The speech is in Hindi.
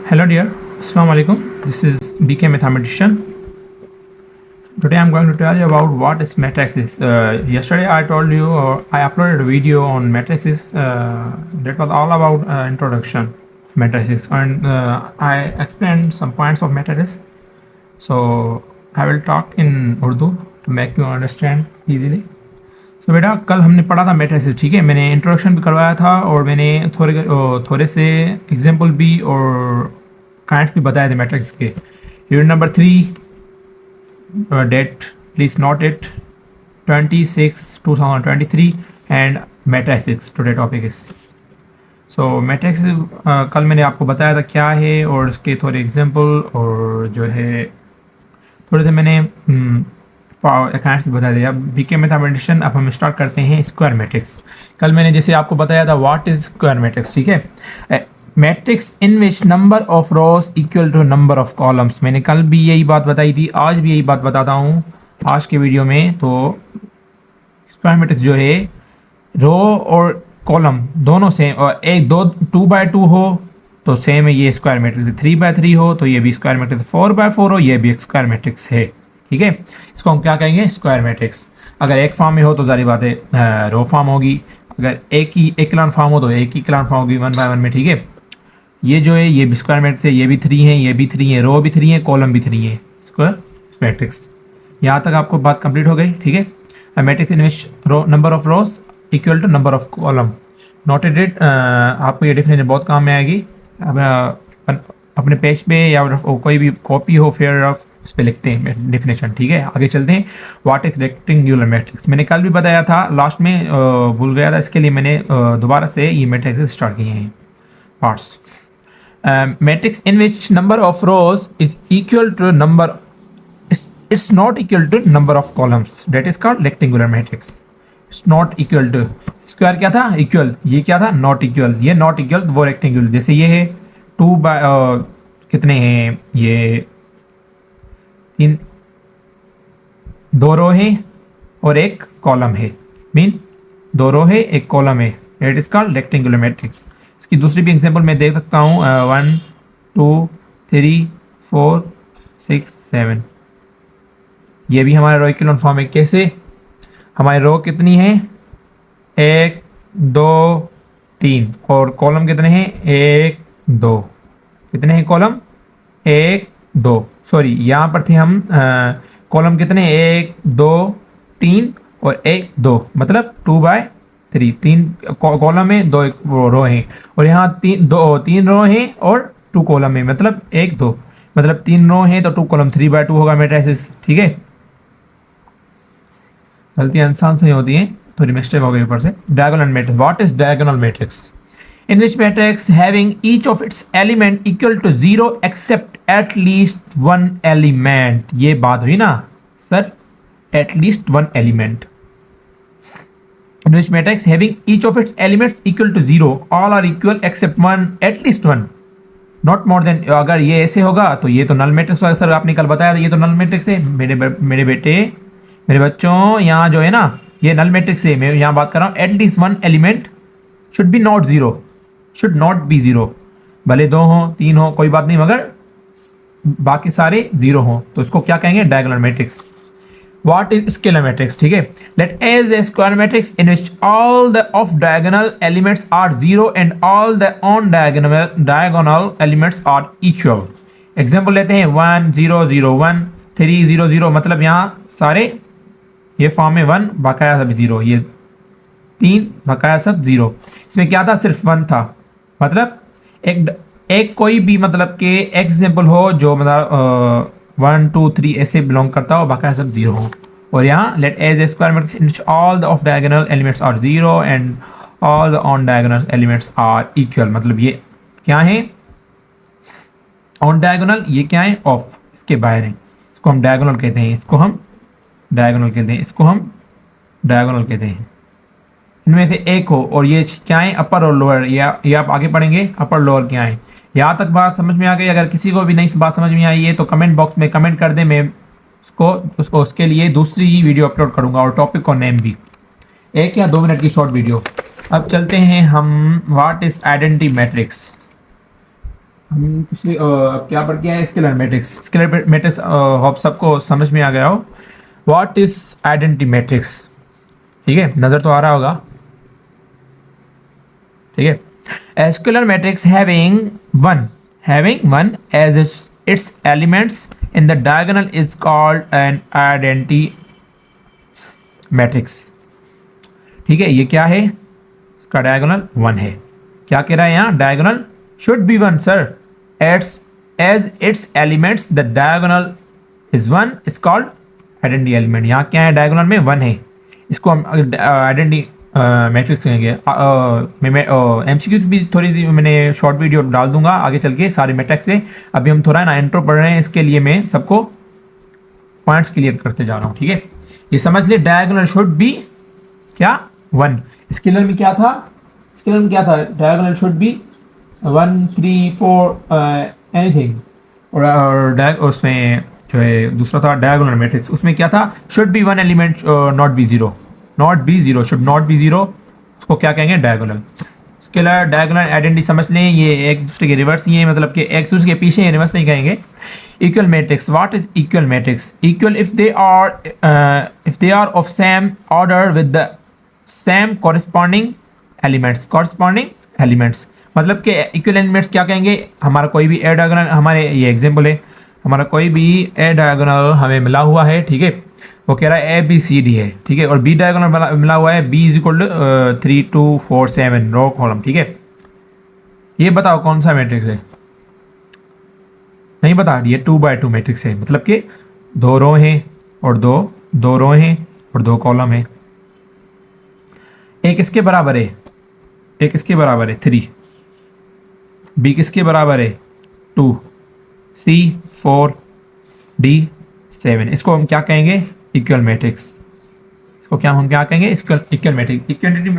Hello dear, Assalamu alaikum. This is BK Mathematician. Today I'm going to tell you about what is matrices. Yesterday I told you, or I uploaded a video on matrices that was all about introduction of matrices, and I explained some points of matrices. So I will talk in Urdu to make you understand easily. तो बेटा कल हमने पढ़ा था मैट्रिसेस, ठीक है। मैंने इंट्रोडक्शन भी करवाया था और मैंने थोड़े से एग्जांपल भी और काइंड्स भी बताए थे मैट्रिक्स के। Unit number 3 date please note it 26/2023 and matrix today topic is. So matrix कल मैंने आपको बताया था क्या है और उसके थोड़े एग्जांपल और जो है थोड़े से मैंने अकाउंट्स बता दिया। बीके मैथमेटिशियन अब हम स्टार्ट करते हैं स्क्वायर मैट्रिक्स। कल मैंने जैसे आपको बताया था व्हाट इज स्क्वायर मैट्रिक्स, ठीक है। Matrix in which number of rows equal to number of columns. मैंने कल भी यही बात बताई थी, आज भी यही बात बताता हूँ आज के वीडियो में। तो स्क्वायर मैट्रिक्स जो है रो और कॉलम दोनों सेम, और एक 2x2 हो तो सेम है, ये स्क्वायर मैट्रिक्स है। 3x3 हो तो ये भी स्क्वायर मैट्रिक्स, 4x4 हो ये भी एक स्क्वायर मैट्रिक्स है, ठीक है। इसको हम क्या कहेंगे, स्क्वायर मैट्रिक्स। अगर एक फॉर्म में हो तो सारी बात है रो फॉर्म होगी, अगर एक इक्लान फॉर्म हो तो एक ही इक्लान फॉर्म होगी 1x1 में, ठीक है। ये जो है ये भी स्क्वायर मैट्रिक्स है, ये भी 3 है, ये भी 3 है, रो भी 3 है, कॉलम भी 3 है, स्क्वायर मैट्रिक्स। यहाँ तक आपको बात कंप्लीट हो गई, ठीक है। Matrix in which number of rows equal to number of column. Noted it, आपको ये डेफिनेशन बहुत काम में आएगी। अपने पेज पे या कोई भी कॉपी हो फेयर ऑफ उस पर लिखते हैं डेफिनेशन, ठीक है। आगे चलते हैं। What is rectangular matrix. मैंने कल भी बताया था, लास्ट में भूल गया था, इसके लिए मैंने दोबारा से ये मैट्रिक्स स्टार्ट किए हैं parts. Matrix in which number of rows is equal to number, it's not equal to number of columns, that is called rectangular matrix. It's not equal to, square क्या था, इक्वल, ये क्या था, नॉट इक्वल। ये नॉट इक्वल वो रेक्टेंगुलर, जैसे ये है 2 बाय कितने हैं, ये 2 रो है और एक कॉलम है, मीन 2 रो है एक कॉलम है, it is called rectangular matrix. इसकी दूसरी भी एग्जांपल मैं देख सकता हूँ 1 2 3 4 6 7। ये भी हमारा रो इक्विवेलेंट फॉर्म है। कैसे, हमारी रो कितनी है, 1 2 3 और कॉलम कितने हैं, 1 2। कितने हैं कॉलम, 1 2, सॉरी यहाँ पर थे हम कॉलम कितने, 1 2 3 और 1 2, मतलब 2/3। 3 कॉलम है, 2 रो हैं, और यहाँ 3 रो हैं और 2 कॉलम है, मतलब 1 2, मतलब 3 रो हैं तो 2 कॉलम, 3/2 होगा मैट्रिक्स, ठीक है। गलतियाँ इंसान से होती हैं, थोड़ी मिस्टेक हो गई ऊपर से। Diagonal matrix. What is diagonal matrix. In which matrix having each of its element equal to 0 except at least one element। ये बात हुई ना sir, at least one element। In which matrix having each of its elements equal to 0, all are equal except one, at least one, not more than। अगर ये ऐसे होगा तो ये तो नल मैट्रिक्स होगा। सर आपने कल बताया था ये तो नल मैट्रिक्स है। मेरे बेटे, मेरे बच्चों, यहाँ जो है ना ये नल मैट्रिक्स है। मैं यहाँ बात कर रहा हूँ at least one element should be not 0, should not be 0। भले 2 हो 3 हो कोई बात नहीं, मगर बाकी सारे 0 हो तो इसको क्या कहेंगे, diagonal matrix. What is scalar matrix, ठीक है। Let as a square matrix in which all the off diagonal elements are 0 and all the on diagonal elements are equal. Example लेते हैं 1 0 0 1 3 0 0, मतलब यहाँ सारे ये फॉर्म में 1 बकाया सब 0, ये 3 बकाया सब 0। इसमें क्या था, सिर्फ 1 था, मतलब एक कोई भी मतलब के एग्जाम्पल हो जो मतलब 1 2 3 ऐसे बिलोंग करता हो, बाकी सब 0 हो। और यहाँ let as a square matrix in which all the off diagonal elements are 0 and all the on diagonal elements are equal. मतलब ये क्या है, ऑन डायगोनल, ये क्या है, ऑफ, इसके बाहर है। इसको हम डायगोनल कहते हैं, इसको हम डायगोनल कहते हैं, इसको हम डायगोनल कहते हैं। इनमें से एक हो और ये क्या है, अपर और लोअर, ये आप आगे पढ़ेंगे अपर लोअर क्या है। यहाँ तक बात समझ में आ गई। अगर किसी को भी नई बात समझ में आई है तो कमेंट बॉक्स में कमेंट कर दे, मैं उसके लिए दूसरी वीडियो अपलोड करूँगा और टॉपिक और नेम भी, 1 या 2 मिनट की शॉर्ट वीडियो। अब चलते हैं हम व्हाट इज आइडेंटिटी मैट्रिक्स। हम पिछले क्या पढ़ के आए, scalar matrix. Scalar matrix hope सबको समझ में आ गया हो। व्हाट इज आइडेंटिटी मैट्रिक्स, ठीक है, नजर तो आ रहा होगा, ठीक है। A scalar matrix having one as its elements in the diagonal is called an identity matrix, ठीक है। ये क्या है, इसका डायगोनल 1 है। क्या कह रहा है यहाँ, diagonal should be 1 sir, as its elements the diagonal is 1 is called identity element. यहाँ क्या है, डायगोनल में 1 है, इसको हम आइडेंटिटी मैट्रिक्स कहेंगे। मैं एमसीक्यूज भी थोड़ी सी मैंने शॉर्ट वीडियो डाल दूंगा आगे चल के सारे मैट्रिक्स पे। अभी हम थोड़ा ना इंट्रो पढ़ रहे हैं, इसके लिए मैं सबको पॉइंट्स क्लियर करते जा रहा हूँ, ठीक है। ये समझ ले, डायगोनल शुड बी क्या 1। स्केलर में क्या था, स्केलर में क्या था, डायगोनल शुड बी 1 3 4 एनीथिंग। और उसमें जो है दूसरा था डायगोनल मैट्रिक्स, उसमें क्या था, should be 1 element not be zero, not be zero, should not be zero, उसको क्या कहेंगे, डायगोनल। स्केलर डायगोनल आइडेंटिटी समझ लें, ये एक दूसरे के रिवर्स ही है, मतलब कि एक दूसरे के पीछे, रिवर्स नहीं कहेंगे। Equal matrix, what is equal matrix, equal if they are of same order with the same corresponding elements, मतलब कि इक्वल एलिमेंट्स क्या कहेंगे, हमारा कोई भी ए डायगोनल, हमारे ये एग्जांपल है, हमारा कोई भी ए डायगोनल हमें मिला हुआ है, ठीक है, वो कह रहा है ए बी सी डी है, ठीक है, और बी डायगोनल मिला हुआ है B is equal to 3 2 4 7 row column, ठीक है। ये बताओ कौन सा मैट्रिक्स है, नहीं बता, ये 2x2 मैट्रिक्स है, मतलब कि 2 रो हैं और दो रो हैं और 2 कॉलम है। एक इसके बराबर है, एक इसके बराबर है 3, बी किसके बराबर है 2, सी 4, डी 7। इसको हम क्या कहेंगे, इक्वल मैट्रिक्स। इसको क्या हम क्या कहेंगे, इक्वल मैट्रिक्स। इक्वलिटी